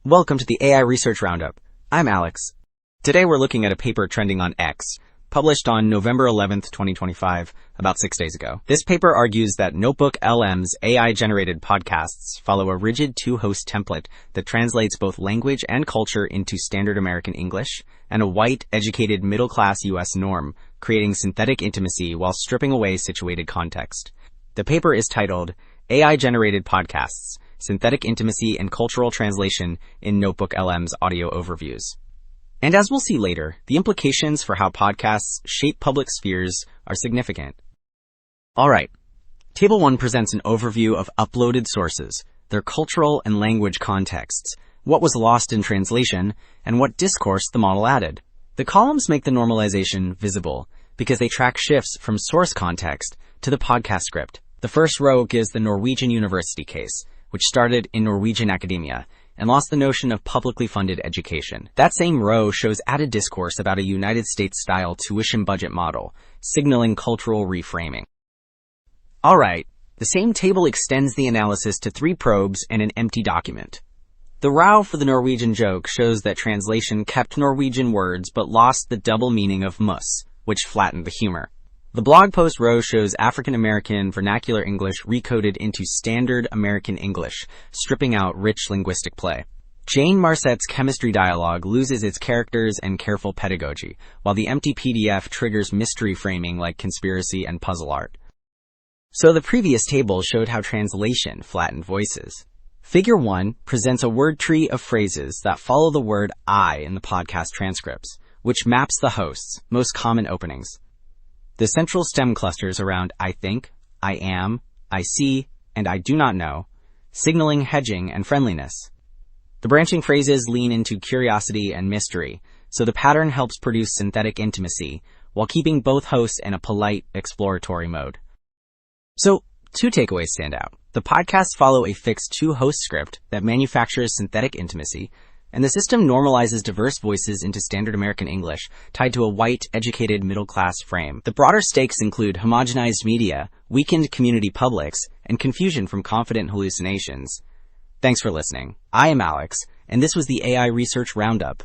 Welcome to the AI Research Roundup. I'm Alex. Today we're looking at a paper trending on X, published on November 11th, 2025, about 6 days ago. This paper argues that NotebookLM's AI-generated podcasts follow a rigid two-host template that translates both language and culture into standard American English, and a white, educated, middle-class U.S. norm, creating synthetic intimacy while stripping away situated context. The paper is titled, AI-Generated Podcasts, Synthetic Intimacy and Cultural Translation in NotebookLM's Audio Overviews. And as we'll see later, the implications for how podcasts shape public spheres are significant. Alright, Table 1 presents an overview of uploaded sources, their cultural and language contexts, what was lost in translation, and what discourse the model added. The columns make the normalization visible because they track shifts from source context to the podcast script. The first row gives the Norwegian university case, which started in Norwegian academia and lost the notion of publicly funded education. That same row shows added discourse about a United States-style tuition budget model, signaling cultural reframing. Alright, the same table extends the analysis to 3 probes and an empty document. The row for the Norwegian joke shows that translation kept Norwegian words but lost the double meaning of muss, which flattened the humor. The blog post row shows African American vernacular English recoded into standard American English, stripping out rich linguistic play. Jane Marcet's chemistry dialogue loses its characters and careful pedagogy, while the empty PDF triggers mystery framing like conspiracy and puzzle art. So the previous table showed how translation flattened voices. Figure 1 presents a word tree of phrases that follow the word I in the podcast transcripts, which maps the host's most common openings. The central stem clusters around I think, I am, I see, and I do not know, signaling hedging and friendliness. The branching phrases lean into curiosity and mystery, so the pattern helps produce synthetic intimacy, while keeping both hosts in a polite, exploratory mode. So, 2 takeaways stand out. The podcasts follow a fixed two-host script that manufactures synthetic intimacy, and the system normalizes diverse voices into standard American English, tied to a white, educated, middle-class frame. The broader stakes include homogenized media, weakened community publics, and confusion from confident hallucinations. Thanks for listening. I am Alex, and this was the AI Research Roundup.